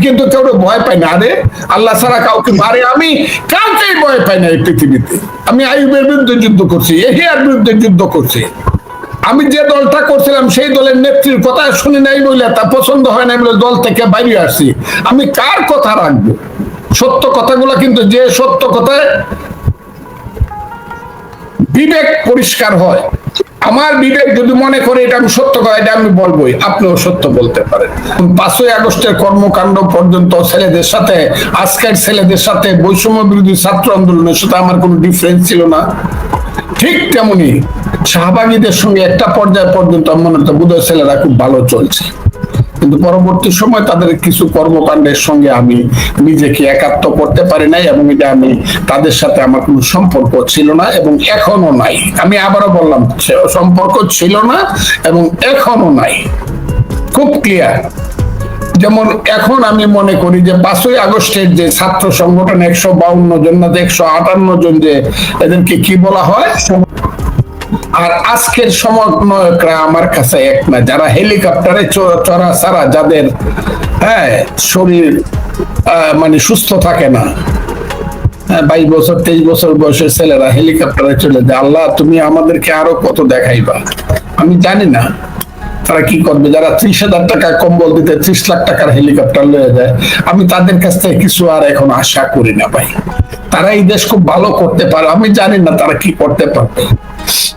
কিন্তু কেউ ভয় পাই না। আরে আল্লাহ ছাড়া কাউকে মারে, আমি কাউকেই ভয় পাই না এই পৃথিবীতে। আমি আইয়ুবের বিরুদ্ধে যুদ্ধ করছি, এহিয়ার বিরুদ্ধে যুদ্ধ করছি। আমি যে দলটা করছিলাম সেই দলের নেত্রীর কথা শুনি নাই বলে, তা পছন্দ হয় নাই বলে দল থেকে বাইরে আসছি। আমি কার কথা রাখবো? সত্য কথাগুলো কিন্তু, যে সত্য কথায় বিবেক পরিষ্কার হয়, আমার বিবেক যদি মনে করে এটা আমি সত্য কথা, এটা আমি বলবোই, আপনিও সত্য বলতে পারেন। 5ই আগস্টের কর্মকাণ্ড পর্যন্ত ছেলেদের সাথে, আজকের ছেলেদের সাথে বৈষম্য বিরোধী ছাত্র আন্দোলনের সাথে আমার কোনো ডিফারেন্স ছিল না। ঠিক তেমনি শাহবাগীদের সঙ্গে একটা পর্যায় পর্যন্ত মনে হতো বোধহয় ছেলেরা খুব ভালো চলছে, কিন্তু পরবর্তী সময় তাদের কিছু কর্মকাণ্ডের সঙ্গে আমি নিজেকে একাত্ম করতে পারি নাই, এবং এটা আমি তাদের সাথে আমার কোনো সম্পর্ক ছিল না এবং এখনো নাই। আমি আবারও বললাম, সম্পর্ক ছিল না এবং এখনো নাই, খুব ক্লিয়ার। যেমন এখন আমি মনে করি যে 5ই আগস্টের যে ছাত্র সংগঠন 152 জন না 158 জন, যে এদেরকে কি বলা হয়, আর আজকের সমন্বয়করা আমার কাছে এক না। যারা হেলিকপ্টারে চড়া ছাড়া, যাদের শরীর মানে সুস্থ থাকে না, 22 বছর 23 বছর বয়সের ছেলেরা হেলিকপ্টারে চলে যায়। আল্লাহ তুমি আমাদেরকে আরো কত দেখাইবা, আমি জানি না তারা কি করবে। যারা 30,000 টাকা কম্বল দিতে 30 লাখ টাকার হেলিকপ্টার লয়ে যায়, আমি তাদের কাছ থেকে কিছু আর এখন আশা করি না ভাই। তারা এই দেশ খুব ভালো করতে পারে, আমি জানি না তারা কি করতে পারবে,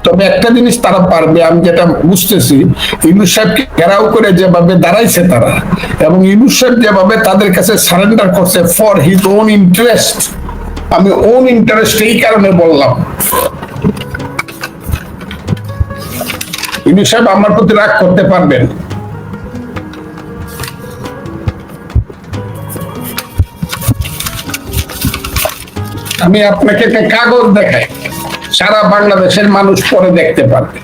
তবে একটা জিনিস তারা পারবে, আমি যেটা বুঝতেছি। ইউনূস সাহেবকে ঘেরাও করে যেভাবে দাঁড়াইছে তারা, এবং ইউনূস সাহেব যেভাবে তাদের কাছে সারেন্ডার করছে ফর হিজ ওন ইন্টারেস্ট, আমি ওন ইন্টারেস্ট এই কারণে বললাম। ইউনূস সাহেব আমার প্রতি রাগ করতে পারবেন, আমি আপনাকে একটা কাগজ দেখাই, সারা বাংলাদেশের মানুষ পরে দেখতে পারবে।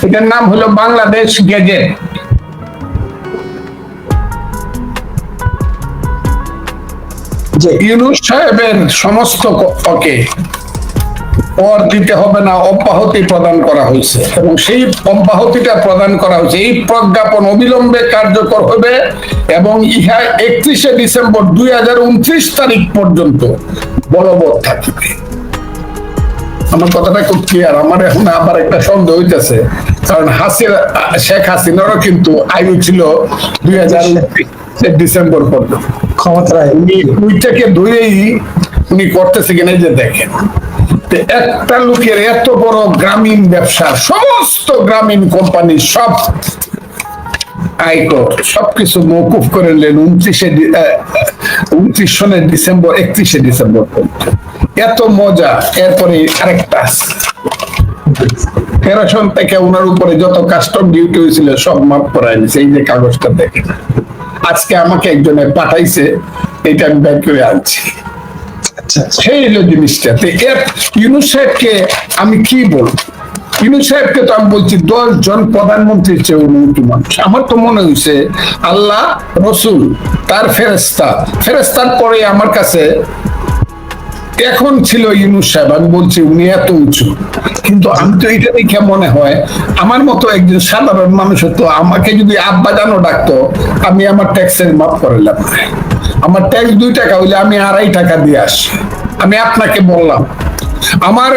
এটার নাম হলো বাংলাদেশ গেজেট। ইউনূস সাহেবের সমস্ত কথাকে পর দিতে হবে না, অব্যাহতি প্রদান করা হয়েছে, এবং সেই অব্যাহতিটা প্রদান করা হয়েছে। এই প্রজ্ঞাপন অবিলম্বে কার্যকর হবে এবং ইহা 31শে ডিসেম্বর 2029 তারিখ পর্যন্ত বলবৎ থাকবে। আমার কথাটা খুব ক্লিয়ার। আমার এখন আবার একটা সন্দেহ হইতেছে, কারণ শেখ হাসিনারও কিন্তু আয়ু ছিল 2029 ডিসেম্বর পর্যন্ত ক্ষমতায়, উইটাকে ধরেই উনি করতেছে কিনা যে দেখেন। একটা লোকের এত বড় গ্রামীণ ব্যবসা, সমস্ত গ্রামীণ কোম্পানি সব আয়কর সবকিছু মওকুফ করে নিলেন 29 সনের ডিসেম্বর 31শে ডিসেম্বর পর্যন্ত। এত মজা। এরপরে আরেকটা 13 সন থেকে ওনার উপরে যত কাস্টম ডিউটি হয়েছিল সব মাফ করাই নিছে। এই যে কাগজটা দেখেন, আজকে আমাকে একজনে পাঠাইছে, এটা আমি বের করে আনছি। সেই হলো জিনিসটা। ইউনূস সাহেবকে আমি কি বলবো? ইউনূস সাহেবকে তো আমি বলছি 10 জন প্রধানমন্ত্রীর চেয়ে উন্নত মানুষ। আমার তো মনে হয়েছে আল্লাহ, রসুল, তার ফেরেস্তার পরে আমার কাছে এখন ছিল ইউনূস সাহেব। আমি বলছি উনি এত উঁচু, কিন্তু আমি তো এটা দেখে মনে হয় আমার মতো একজন সাধারণ মানুষ হতো, আমাকে যদি আব্বা জানো ডাকতো, আমি আমার ট্যাক্সের মাফ করালাম। আমার ট্যাক্স 2 টাকা হইলে আমি 2.5 টাকা দিয়ে আসি। আমি আপনাকে বললাম আমার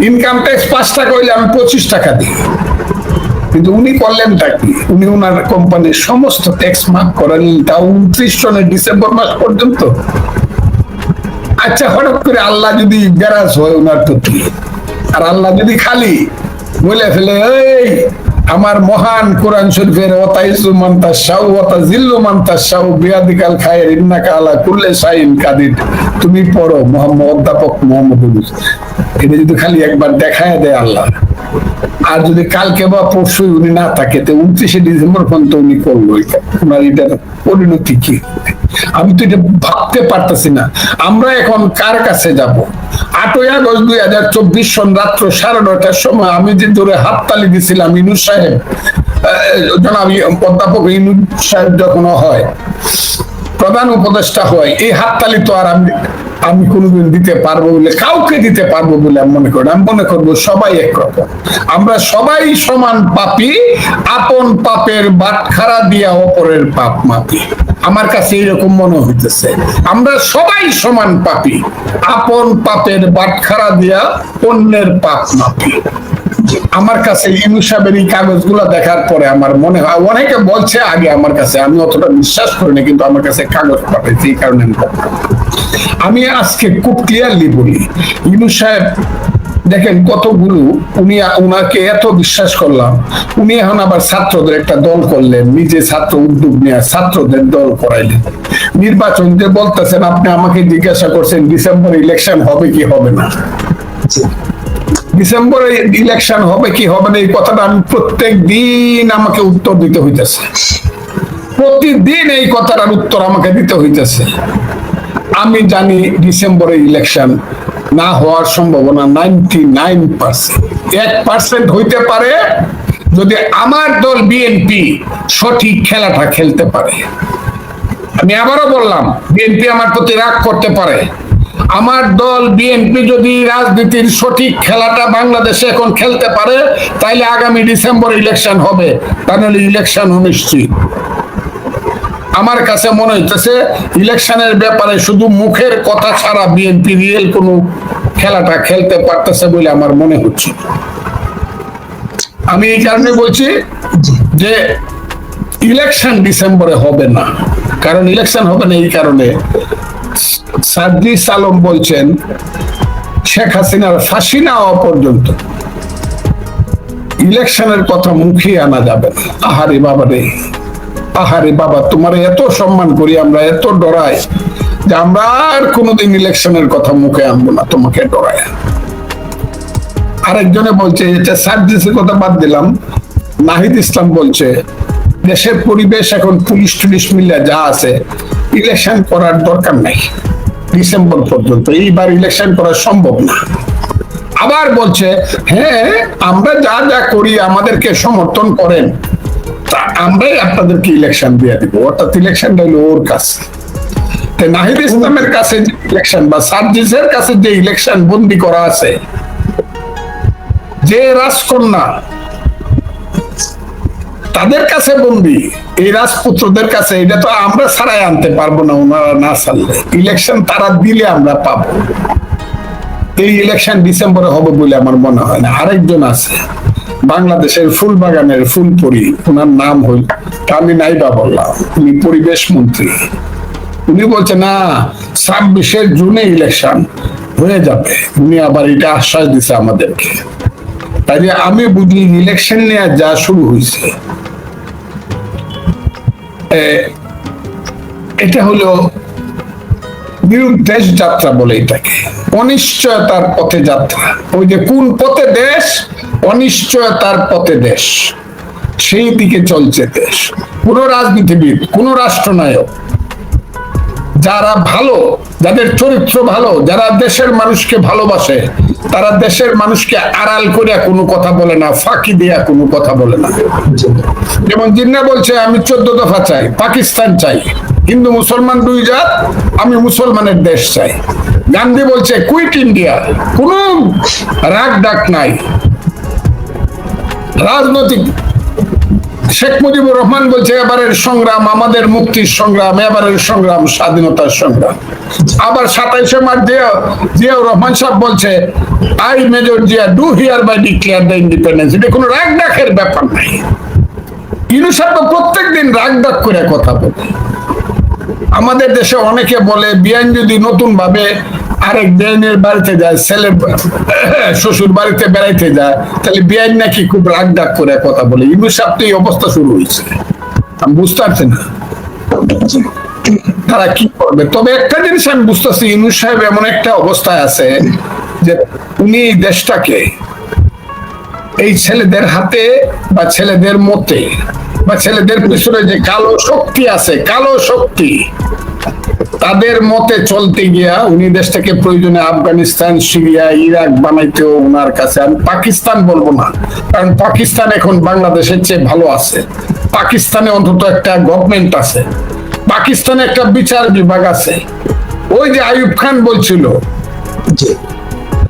ইনকাম ট্যাক্স 5 টাকা হইলে আমি 25 টাকা দিই, কিন্তু উনি করলেনটা কি? উনি ওনার কোম্পানির সমস্ত ট্যাক্স মাফ করালেন, তাও 29 সনের ডিসেম্বর মাস পর্যন্ত। আচ্ছা, হঠাৎ করে আল্লাহ যদি বেরাজ হয় ওনার প্রতি, আর আল্লাহ যদি খালি বলে ফেলে, এই আমার মহান কোরআন শরীফের ওয়াতাইজু মান তাশাউ ওয়া তাযিল্লু মান তাশাউ বিয়াদিকাল খায়র ইন্নাকা আলা কুল্লি শাইইন কাদির, তুমি পড়ো অধ্যাপক মোহাম্মদ ইউনূস, এটা যদি খালি একবার দেখায় দেয় আল্লাহ, আর যদি কালকে বা পরশু উনি না থাকে, তো 29শে ডিসেম্বর পর্যন্ত উনি করলো, ওনার এটার পরিণতি কি? আমি তো এটা ভাবতে পারতেছি না। আমরা এখন কার কাছে যাব? 8ই আগস্ট 2024 সন রাত্র 9:30টার সময় আমি যে ধরে হাততালি দিছিলাম, ইউনূস সাহেব, জনাব অধ্যাপক ইউনূস সাহেব যখন হয় প্রধান উপদেষ্টা হয়, এই হাততালি তো আর আমি আমি কোনোদিন দিতে পারবো বলে, কাউকে দিতে পারবো বলে আমি মনে করি না। আমি মনে করবো সবাই একরকম, আমরা সবাই সমান পাপী, আপন পাপের বাটখারা দিয়া অপরের পাপ মাপি। আমার কাছে এরকম মনে হইতেছে, আমরা সবাই সমান পাপী, আপন পাপের বাটখারা দিয়া অন্যের পাপ মাপি। আমার কাছে ইউনূস সাহেবের এই কাগজগুলো দেখার পরে আমার মনে হয়, অনেকে বলছে আগে আমার কাছে, আমি অতটা বিশ্বাস করিনি, কিন্তু আমার কাছে কাগজ পাঠাইছে, এই কারণে আমি আজকে খুব ক্লিয়ারলি বলি, ইউনূস সাহেব দেখেন কতগুলো, উনাকে এত বিশ্বাস করলাম, উনি এখন আবার ছাত্রদের একটা দল করলেন, নিজে ছাত্র উদ্যোগ নিয়ে ছাত্রদের দল করাইলেন। নির্বাচন যে বলতেছেন, আপনি আমাকে জিজ্ঞাসা করছেন ডিসেম্বর ইলেকশন হবে কি হবে না, ডিসেম্বরে ইলেকশন হবে কি হবে না, এই কথাটা আমি প্রত্যেক দিন আমাকে উত্তর দিতে হইতেছে, প্রতিদিন এই কথাটার উত্তর আমাকে দিতে হইতেছে। আমি জানি ডিসেম্বরে ইলেকশন না হওয়ার সম্ভাবনা 99%, 1% হইতে পারে যদি আমার দল বিএনপি সঠিক খেলাটা খেলতে পারে। আমি আবারও বললাম, বিএনপি আমার প্রতি রাগ করতে পারে, আমার দল বিএনপি যদি রাজনীতির সঠিক খেলাটা বাংলাদেশে এখন খেলতে পারে, তাইলে আগামী ডিসেম্বর ইলেকশন হবে, তাহলে ইলেকশন নিশ্চিত। আমার কাছে মনে হইতেছে ইলেকশনের ব্যাপারে শুধু মুখের কথা ছাড়া বিএনপি রিয়েল কোনো খেলাটা খেলতে পারতেছে বলে আমার মনে হচ্ছে। আমি এই কারণে বলছি যে ইলেকশন ডিসেম্বরে হবে না, কারণ ইলেকশন হবে না এই কারণে, সাদ্রিস আলম বলছেন শেখ হাসিনার ফাঁসি না হওয়া পর্যন্ত ইলেকশনের কথা মুখে আনা যাবে না। আহারে বাবা রে, আহারে বাবা, তোমার এত সম্মান করি আমরা, এত ডরাই যে আমরা আর কোনোদিন ইলেকশনের কথা মুখে আনবো না, তোমাকে ডরায়। আরেকজনে বলছে, এটা সার্জিসের কথা বাদ দিলাম, নাহিদ ইসলাম বলছে দেশের পরিবেশ এখন পুলিশ টুলিশ মিলে যা আছে, ইলেকশন করার দরকার নাই ডিসেম্বর পর্যন্ত, এইবার ইলেকশন করা সম্ভব না। আবার বলছে হ্যাঁ আমরা যা যা করি আমাদেরকে সমর্থন করেন, আমরাই আপনাদেরকে ইলেকশন দিয়ে দিব, অর্থাৎ ইলেকশনটা হলো ওর কাছে। নাহিদ ইসলামের কাছে যে ইলেকশন বা সার্জিসের কাছে যে ইলেকশন বন্দি করা আছে, যে রাজকন্যা তাদের কাছে বন্দি, এই রাজপুত্রদের কাছে, এটা তো আমরা ছাড়াই আনতে পারবো না, ওনারা না ছাড়লে। ইলেকশন তারা দিলে আমরা পাবো। এই ইলেকশন ডিসেম্বরে হবে বলে আমার মনে হয় না। আরেকজন আছে বাংলাদেশের ফুলবাগানের ফুলপরি, ওনার নাম হইল, আমি নাইবা বললাম, উনি পরিবেশ মন্ত্রী, উনি বলছে না 26 জুনে ইলেকশন হয়ে যাবে, উনি আবার এটা আশ্বাস দিছে আমাদেরকে। তাই আমি বুঝি ইলেকশন নিয়ে যা শুরু হয়েছে, এটা হলো নিরুদ্দেশ যাত্রা বলে এটাকে, অনিশ্চয়তার পথে যাত্রা। ওই যে কোন পথে দেশ, অনিশ্চয়তার পথে দেশ, সেই দিকে চলছে দেশ। কোন রাজনীতিবিদ, কোন রাষ্ট্রনায়ক যারা ভালো, যাদের চরিত্র ভালো, যারা দেশের মানুষকে ভালোবাসে, তারা দেশের মানুষকে আড়াল করে কোনো কথা বলে না, ফাঁকি দিয়া কোনো কথা বলে না। যেমন জিন্না বলছে আমি 14 দফা চাই, পাকিস্তান চাই, হিন্দু মুসলমান 2 জাত, আমি মুসলমানের দেশ চাই। গান্ধী বলছে কুইট ইন্ডিয়া, কোনো রাগ ডাক নাই। রাজনৈতিক শেখ মুজিবুর রহমান বলছে এবারের সংগ্রাম আমাদের মুক্তির সংগ্রাম, এবারের সংগ্রাম স্বাধীনতার সংগ্রাম। আবার 27শে মার্চ জিয়াউর রহমান সাহেব বলছে I Major Zia do hereby declare the independence. এটা কোনো রাগ ডাকের ব্যাপার নাই। ইউনূস সাহেব তো প্রত্যেকদিন রাগ ডাক করে কথা বলে। আমাদের দেশে অনেকে বলে বিআইন যদি নতুন ভাবে আরেক বেআইনের বাড়িতে যায়, ছেলে শ্বশুর বাড়িতে বেড়াইতে যায়, তাহলে বেআইন নাকি খুব রাগ ডাক করে কথা বলে। ইউনূস সাহেব তো এই অবস্থা শুরু হয়েছে, আমি বুঝতে পারছি না তারা কি করবে। তবে একটা জিনিস আমি বুঝতেছি, ইউনূস সাহেব এমন একটা অবস্থায় আছে যে উনি দেশটাকে এই ছেলেদের হাতে বা ছেলেদের মতে বা ছেলেদের পিছনে যে কালো শক্তি আছে, কালো শক্তি, তাদের মতে চলতে গিয়া উনি দেশটাকে প্রয়োজনে আফগানিস্তান, সিরিয়া, ইরাক বানাইতেও ওনার কাছে, আমি পাকিস্তান বলবো না, কারণ পাকিস্তান এখন বাংলাদেশের চেয়ে ভালো আছে। পাকিস্তানে অন্তত একটা গভর্নমেন্ট আছে, পাকিস্তানে একটা বিচার বিভাগ আছে, ওই যে আইয়ুব খান বলছিল,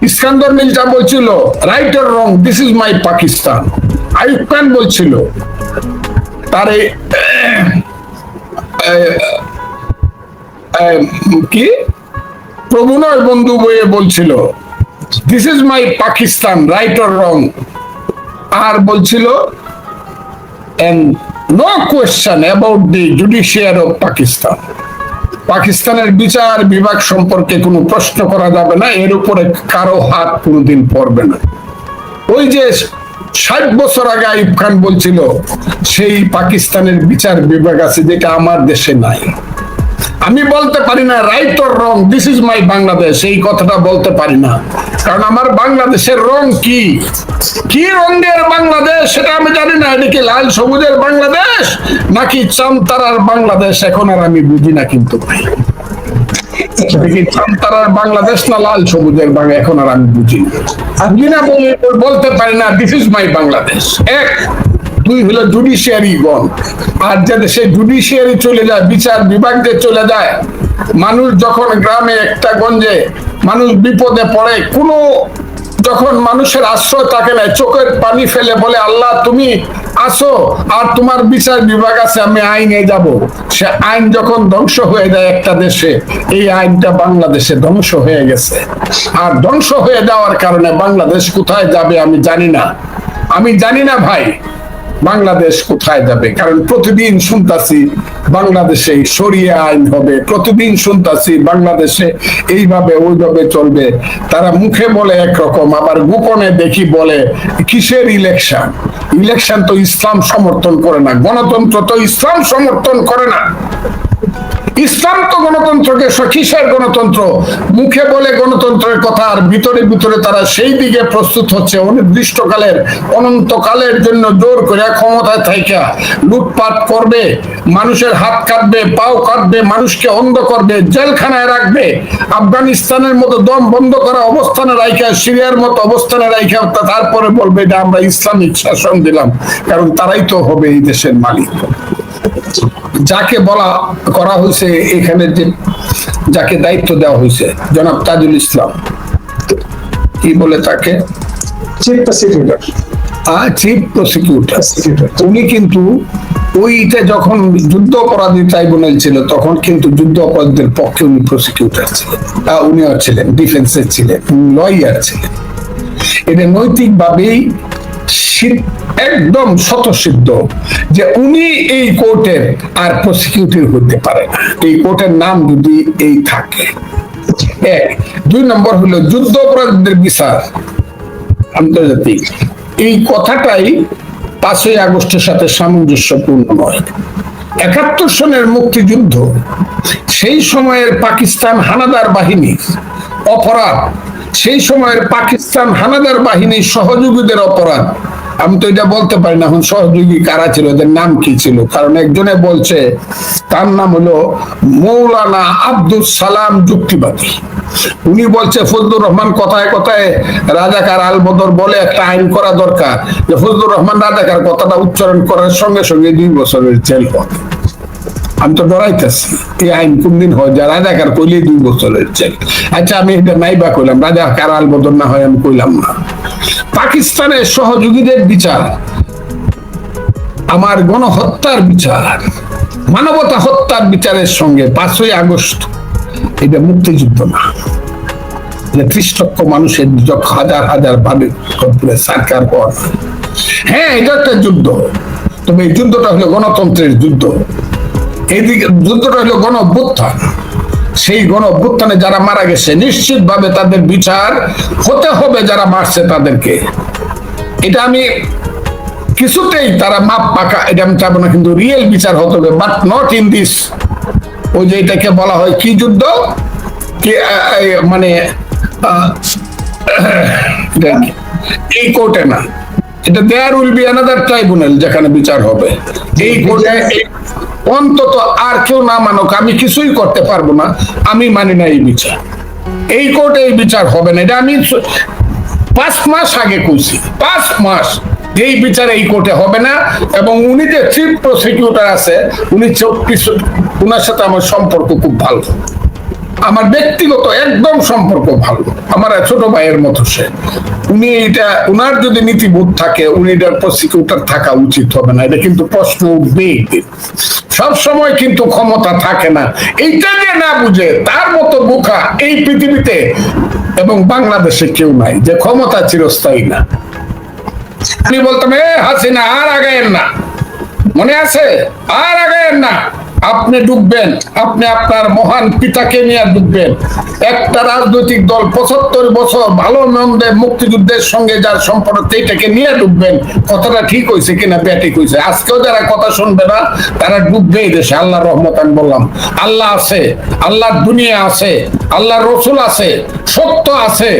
ইস্কান্দর মির্জা বলছিল right or wrong this is my Pakistan. Ayub Khan বলছিল, তারে কি প্রভুনয় বন্ধু বইয়ে বলছিল this is my Pakistan right or wrong. আর বলছিল and no question about the judiciary of Pakistan. পাকিস্তানের বিচার বিভাগ সম্পর্কে কোনো প্রশ্ন করা যাবে না, এর উপরে কারো হাত কোনোদিন পড়বে না। ওই যে 60 বছর আগে আইয়ুব খান বলছিল সেই পাকিস্তানের বিচার বিভাগ আছে যেটা আমার দেশে নাই। আমি বলতে পারি না right or wrong this is মাই বাংলাদেশ, এই কথাটা বলতে পারি না, কারণ আমার বাংলাদেশের রং কি কি রঙের বাংলাদেশ সেটা আমি জানি না। এটা কি লাল সবুজের বাংলাদেশ নাকি চামতারার বাংলাদেশ এখন আর আমি বুঝি না। কিন্তু চামতারার বাংলাদেশ না লাল সবুজের বাংলা এখন আর আমি বুঝি না বলতে পারি না দিস ইজ মাই বাংলাদেশ। এক দুই হলো জুডিশিয়ারি গণ, আর যে দেশে জুডিশিয়ারি চলে যায়, বিচার বিভাগ যে চলে যায়, মানুষ যখন গ্রামে একটা গঞ্জে মানুষ বিপদে পড়ে, কোনো যখন মানুষের আশ্রয় থাকে না, চোখের পানি ফেলে বলে আল্লাহ তুমি আসো আর তোমার বিচার বিভাগ আছে, আমি আইনে যাব। সে আইন যখন ধ্বংস হয়ে যায় একটা দেশে, এই আইনটা বাংলাদেশে ধ্বংস হয়ে গেছে। আর ধ্বংস হয়ে যাওয়ার কারণে বাংলাদেশ কোথায় যাবে আমি জানি না, আমি জানি না ভাই বাংলাদেশ কোথায় যাবে। কারণ প্রতিদিন শুনতাছি বাংলাদেশে শরিয়া আইন হবে, প্রতিদিন শুনতাছি বাংলাদেশে এইভাবে ওইভাবে চলবে। তারা মুখে বলে একরকম, আবার গোপনে দেখি বলে কিসের ইলেকশন। ইলেকশন তো ইসলাম সমর্থন করে না, গণতন্ত্র তো ইসলাম সমর্থন করে না। ইসলাম তো গণতন্ত্রকে কিসের গণতন্ত্র, মুখে বলে গণতন্ত্রের কথা, আর ভিতরে ভিতরে তারা সেই দিকে প্রস্তুত হচ্ছে অনির্দিষ্টকালের অনন্তকালের জন্য জোর করে ক্ষমতায় থাইকা লুটপাট করবে, মানুষের হাত কাটবে, পাও কাটবে, মানুষকে অন্ধ করবে, জেলখানায় রাখবে, আফগানিস্তানের মতো দম বন্ধ করা অবস্থানে রাখা, সিরিয়ার মতো অবস্থানে রাখা, তারপরে বলবে যে আমরা ইসলামিক শাসন দিলাম, কারণ তারাই তো হবে এই দেশের মালিক। যাকে বলা করা হয়েছে এখানে, যে যাকে দায়িত্ব দেওয়া হয়েছে জনাব তাজুল ইসলাম, কি বলে তাকে, চিফ প্রসিকিউটর, উনি কিন্তু ওইটা যখন যুদ্ধ অপরাধী ট্রাইব্যুনাল ছিল তখন কিন্তু যুদ্ধ অপরাধীদের পক্ষে উনি প্রসিকিউটর ছিলেন, উনিও ছিলেন ডিফেন্সের ছিলেন, লয়ার ছিলেন। এটা নৈতিকভাবেই একদম স্বতঃসিদ্ধ যে উনি এই কোর্টের আর প্রসিকিউটর হতে পারে না, এই কোর্টের নাম যদি এই থাকে। এক, দুই নম্বর হলো যুদ্ধ অপরাধীদের বিচার আন্তর্জাতিক, এই কথাটাই 5ই আগস্টের সাথে সামঞ্জস্যপূর্ণ নয়। 71 সনের মুক্তিযুদ্ধ, সেই সময়ের পাকিস্তান হানাদার বাহিনীর অপরাধ, সেই সময়ের পাকিস্তান হানাদার বাহিনীর সহযোগীদের অপরাধ, আমি তো এটা বলতে পারি না এখন সহযোগী কারা ছিল, ওদের নাম কি ছিল, কারণ একজনে বলছে তার নাম হলো মৌলানা আব্দুল সালাম যুক্তিবাদী। উনি বলছে ফজলুর রহমান কথায় কথায় রাজাকার আল বদর বলে একটা আইন করা দরকার, যে ফজলুর রহমান রাজাকার কথাটা উচ্চারণ করার সঙ্গে সঙ্গে 2 বছরের জেল হবে। আমি তো ডরাইতেছি এই আইন কোনদিন হয়, যা রাজাকার কইলে 2 বছরের জেল। আচ্ছা আমি এটা নাইবা কইলাম, রাজাকার আল বদর না হয় আমি কইলাম না। পাকিস্তানের সহযোগীদের বিচার, আমার গণহত্যার বিচার, মানবতা হত্যার বিচারের সঙ্গে 5ই আগস্ট এটা মুক্তিযুদ্ধ না, যে 30 লক্ষ মানুষের হাজার হাজার সরকার পর, হ্যাঁ এটা একটা যুদ্ধ, তবে এই যুদ্ধটা হলো গণতন্ত্রের যুদ্ধ, এইদিকে যুদ্ধটা হলো গণ অভ্যুত্থান। সেই গণ অভ্যুত্থানে যারা মারা গেছে নিশ্চিতভাবে তাদের বিচার হতে হবে, যারা মারছে তাদেরকে। এটা আমি কিছুতেই তারা মাপ পাকা এটা আমি চাবো না, কিন্তু রিয়েল বিচার হতে হবে, বাট নট ইন দিস, ওই যে এটাকে বলা হয় কি যুদ্ধ, কি মানে এই কোর্টে না, এটা there will be another tribunal যেখানে বিচার হবে। এই কোর্টে অন্তত আর কেউ না মানুক, আমি কিছুই করতে পারবো না, আমি মানি না এই বিচার, এই কোর্টে এই বিচার হবে না। এটা আমি 5 মাস আগে কইছি, 5 মাস এই বিচার এই কোর্টে হবে না। এবং উনি যে চিফ প্রসিকিউটর আছে, উনি ওনার সাথে আমার সম্পর্ক খুব ভালো, আমার ব্যক্তিগত একদম সম্পর্ক ভালো, আমার ছোট ভাইয়ের মতো সে। উনি এটা, উনার যদি নীতিবোধ থাকে উনি এটার প্রসিকিউটর থাকা উচিত হবে না, এটা কিন্তু প্রশ্ন উঠবেই। সব সময় কিন্তু ক্ষমতা থাকে না, এইটা যে না বুঝে তার মতো বোকা এই পৃথিবীতে এবং বাংলাদেশে কেউ নাই, যে ক্ষমতা চিরস্থায়ী না। আমি বলতাম হাসিনা আর আগায়েন না, মনে আছে, আর আগায়েন না, আপনি ডুববেন, আপনি আপনার মহান পিতাকে নিয়ে ডুববেন। একটা রাজনৈতিক দল ৭৫ বছর ভালো মন্দে মুক্তিযুদ্ধের সঙ্গে যার সম্পর্ক এইটাকে নিয়ে ডুববেন, কথাটা ঠিক হয়েছে কিনা ব্যাটিক হয়েছে। আজকেও যারা কথা শুনবে না তারা ডুববে এই দেশে, আল্লাহর রহমত। আমি বললাম আল্লাহ আছে, আল্লাহর দুনিয়া আছে, আল্লাহর রসুল আছে, সত্য আছে।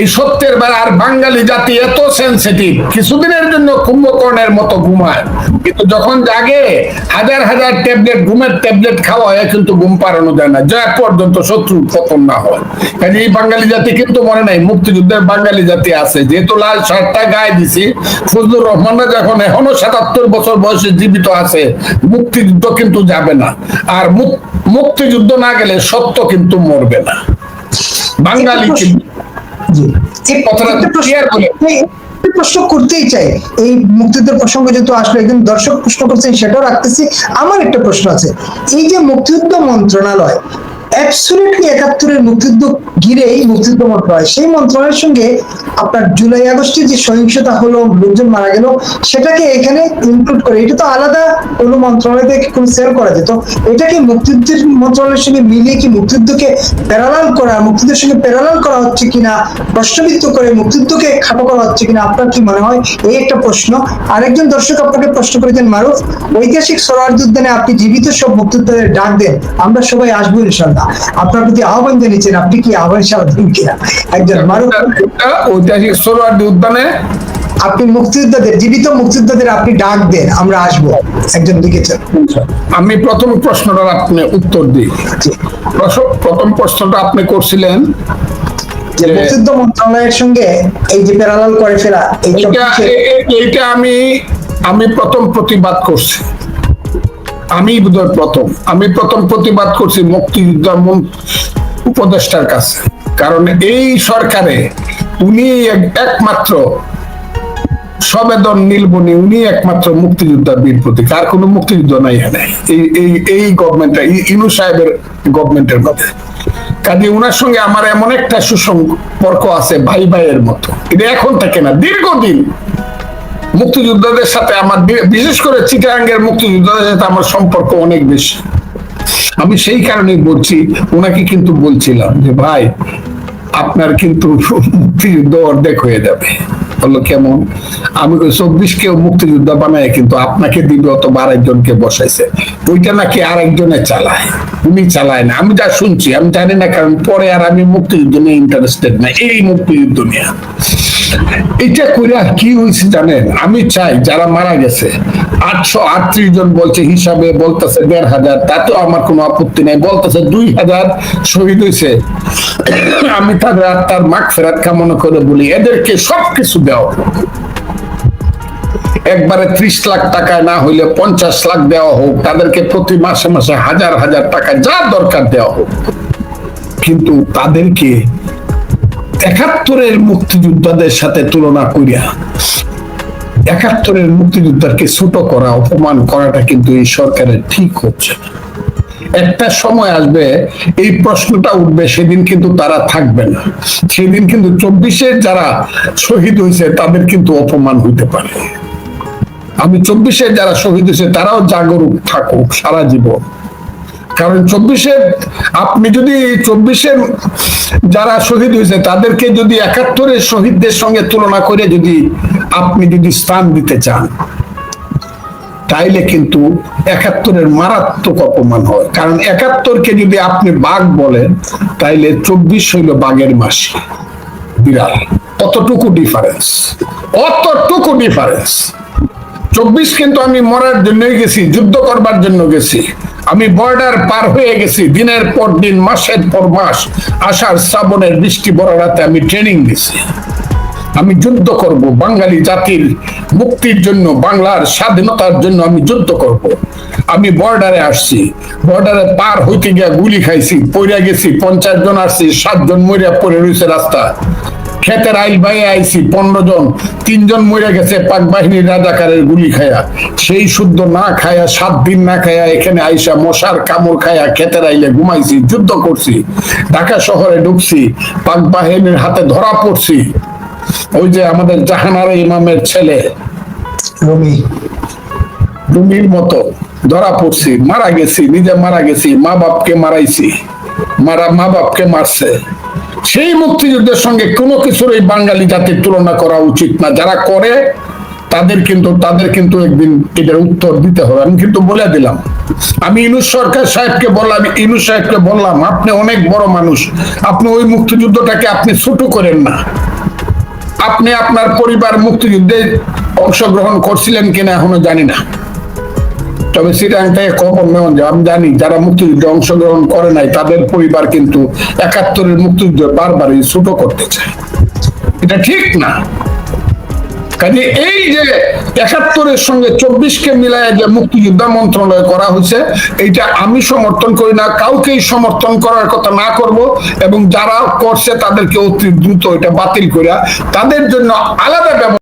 এই সত্যের বেলা আর বাঙালি জাতি এত সেন্সিটিভ, কিছুদিনের জন্য কুম্ভকর্ণের মতো ঘুমায়, কিন্তু যখন জাগে হাজার হাজার ট্যাবলেট, ঘুমের ট্যাবলেট খাওয়া হয়, কিন্তু ঘুম পাড়ানো যায় না যা পর্যন্ত শত্রু পতন না হয়। কাজে এই বাঙালি জাতি কিন্তু মনে নাই মুক্তিযুদ্ধের বাঙালি জাতি আছে, যেহেতু লাল শার্টটা গায়ে দিছি। ফজলুর রহমানরা যখন এখনো ৭৭ বছর বয়সে জীবিত আছে, মুক্তিযুদ্ধ কিন্তু যাবে না। আর মুক্তিযুদ্ধ না গেলে সত্য কিন্তু মরবে না। বাঙালি কিন্তু প্রশ্ন করতেই চাই, এই মুক্তিযুদ্ধের প্রসঙ্গ যেহেতু আসলে একজন দর্শক প্রশ্ন করছেন সেটাও রাখতেছি। আমার একটা প্রশ্ন আছে, এই যে মুক্তিযুদ্ধ মন্ত্রণালয় অ্যাবসলিউটলি ৭১-এর মুক্তিযুদ্ধ ঘিরেই মুক্তিযুদ্ধ মন্ত্রণালয়, সেই মন্ত্রণালয়ের সঙ্গে আপনার জুলাই আগস্টে যে সহিংসতা হলো, লোকজন মারা গেল, সেটাকে এখানে ইনক্লুড করে, এটা তো আলাদা কোনো মন্ত্রণালয় থেকে কোনো সেল করা যেত, এটাকে মুক্তিযুদ্ধের মন্ত্রণালয়ের সঙ্গে মিলিয়ে কি মুক্তিযুদ্ধকে প্যারালাল করা, মুক্তিযুদ্ধের সঙ্গে প্যারালাল করা হচ্ছে কিনা, প্রশ্নবিদ্ধ করে মুক্তিযুদ্ধকে খাটো করা হচ্ছে কিনা, আপনার কি মনে হয়? এই একটা প্রশ্ন। আরেকজন দর্শক আপনাকে প্রশ্ন করেছেন, মারুফ, ঐতিহাসিক সোহরাওয়ার্দী উদ্যানে আপনি জীবিত সব মুক্তিযোদ্ধাদের ডাক দেন, আমরা সবাই আসবো ইনশাআল্লাহ, আপনার প্রতি আহ্বান জানিয়েছেন, আপনি কি আহ্বান সারা দিন কিনা? একজন মারুফ, ঐতিহাসিক সোহরাওয়ার্দী উদ্যানে আপনি মুক্তিযোদ্ধাদের, জীবিত মুক্তিযোদ্ধাদের আপনি ডাক দেন, আমরা আসবো, একজন লিখেছেন। আমি প্রথম প্রশ্নটার আপনি উত্তর দিই। প্রথম প্রশ্নটা আপনি করছিলেন যে মুক্তিযুদ্ধ মন্ত্রণালয়ের সঙ্গে এই যে প্যারালাল করে ফেলা, এইটা আমি প্রথম প্রতিবাদ করছি। আমি প্রথম প্রতিবাদ করছি মুক্তিযুদ্ধ উপদেষ্টার কাছে, কারণ এই সরকারে উনি একমাত্র সবেদন নীলবনী, উনি একমাত্র মুক্তিযোদ্ধার বীর প্রতীক, আর কোনো মুক্তিযুদ্ধ নাই এই গভর্নমেন্টটা, ইনু সাহেবের গভর্নমেন্টের মধ্যে। কাজে উনার সঙ্গে আমার এমন একটা সুসম্পর্ক আছে, ভাই ভাইয়ের মতো। এটা এখন থেকে না, দীর্ঘদিন মুক্তিযোদ্ধাদের সাথে আমার, বিশেষ করে চিটাগাঙ্গের মুক্তিযোদ্ধাদের সাথে আমার সম্পর্ক অনেক বেশি। আমি সেই কারণেই বলছি, ওনাকে কিন্তু বলছিলাম যে ভাই আপনার কিন্তু মুক্তিযুদ্ধ অর্ধেক হয়ে যাবে। বললো কেমন? আমি ২৪-কেও মুক্তিযোদ্ধা বানায় কিন্তু আপনাকে দিবে, অথবা আরেকজনকে বসাইছে, ওইটা নাকি আরেকজনে চালায়, উনি চালায় না। আমি যা শুনছি, আমি জানি না, কারণ পরে আর আমি মুক্তিযুদ্ধ নিয়ে ইন্টারেস্টেড না, এই মুক্তিযুদ্ধ নিয়ে। এটা করে কি হয়েছে জানেন? আমি চাই যারা মারা গেছে ৮৩৮ জন বলছে, হিসাবে বলতেছে ১৫০০, তাতেও আমার কোনো আপত্তি নাই, বলতেছে ২০০০ শহীদ হয়েছে। আমি তাদের আত্মার মাগফিরাত কামনা করে বলি, এদেরকে সবকিছু দেওয়া, একবারে ৩০ লাখ টাকায় না হইলে ৫০ লাখ দেওয়া হোক, তাদেরকে প্রতি মাসে মাসে হাজার হাজার টাকা যা দরকার দেওয়া হোক, কিন্তু তাদেরকে ৭১-এর মুক্তিযোদ্ধাদের সাথে তুলনা করিয়া ৭১-এর মুক্তিযোদ্ধাকে ছোট করা, অপমান করাটা কিন্তু এই সরকারের ঠিক হচ্ছে না। একটা সময় আসবে এই প্রশ্নটা উঠবে, সেদিন কিন্তু তারা থাকবে না, সেদিন কিন্তু ২৪-এর যারা শহীদ হয়েছে তাদের কিন্তু অপমান হইতে পারে। আমি ২৪-এর যারা শহীদ হয়েছে তারাও জাগরুক থাকুক সারা জীবন, কারণ ২৪-এর আপনি যদি ২৪-এর যারা শহীদ হয়েছে তাদেরকে যদি ৭১-এর শহীদদের সঙ্গে তুলনা করে যদি আপনি যদি স্থান দিতে চান, তাইলে কিন্তু ৭১-এর মারাত্মক অপমান হয়। কারণ ৭১-কে যদি আপনি বাঘ বলেন, তাইলে ২৪ হইল বাঘের মাসি, বিড়াল। অতটুকু ডিফারেন্স। ২৪ কিন্তু আমি মরার জন্যই গেছি, যুদ্ধ করবার জন্য গেছি, আমি বর্ডার পার হয়ে গেছি, দিনের পর দিন, মাসের পর মাস, আষাঢ় শ্রাবণের বৃষ্টি বড় রাতে আমি ট্রেনিং দিছি। আমি যুদ্ধ করব, বাঙালি জাতির মুক্তির জন্য, বাংলার স্বাধীনতার জন্য আমি যুদ্ধ করব। আমি বর্ডারে আসছি, বর্ডারে পার হইতে গিয়া গুলি খাইছি, পইরা গেছি, 50 জন আসছি, 7 জন মরিয়া পড়ে রয়েছে রাস্তা। খেতের আইল বাইয়ে আইছি 15 জন, 3 জন মরে গেছে পাক বাহিনীর রাজাকারের গুলি খায়া। সেই শুদ্ধ না খায়া, 7 দিন না খায়া এখানে আইসা মশার কামড় খায়া খেতের আইলে ঘুমাইছি, যুদ্ধ করছি, ঢাকা শহরে ঢুকছি, পাক বাহিনীর হাতে ধরা পড়ছি। ওই যে আমাদের জাহানারা ইমামের ছেলে রুমির মতো ধরা পড়ছি, মারা গেছি, নিজে মারা গেছি, মা বাপকে মারাইছি, মা বাপকে মারছে। সেই মুক্তিযুদ্ধের সঙ্গে কোনো কিছুর এই বাঙালি জাতির তুলনা করা উচিত না। যারা করে তাদের কিন্তু একদিন এটার উত্তর দিতে হবে। আমি কিন্তু বলে দিলাম, আমি ইউনূস সরকার সাহেবকে বললাম, ইউনূস সাহেবকে বললাম, আপনি অনেক বড় মানুষ, আপনি ওই মুক্তিযুদ্ধটাকে আপনি ছোট করেন না। আপনি আপনার পরিবার মুক্তিযুদ্ধে অংশগ্রহণ করছিলেন কিনা এখনো জানি না, তবে চিটাং থেকে খবর নেওয়া যায়, আমি জানি যারা মুক্তিযুদ্ধে অংশগ্রহণ করে নাই তাদের পরিবার কিন্তু 71-এর মুক্তিযুদ্ধ বারবারই ছোট করতে চায়। এটা ঠিক না। কাজে এই যে 71-এর সঙ্গে 24-কে মিলায় যে মুক্তিযোদ্ধা মন্ত্রণালয় করা হয়েছে, এইটা আমি সমর্থন করি না, কাউকেই সমর্থন করার কথা না করব, এবং যারা করছে তাদেরকে অতি দ্রুত এটা বাতিল করে তাদের জন্য আলাদা ব্যবস্থা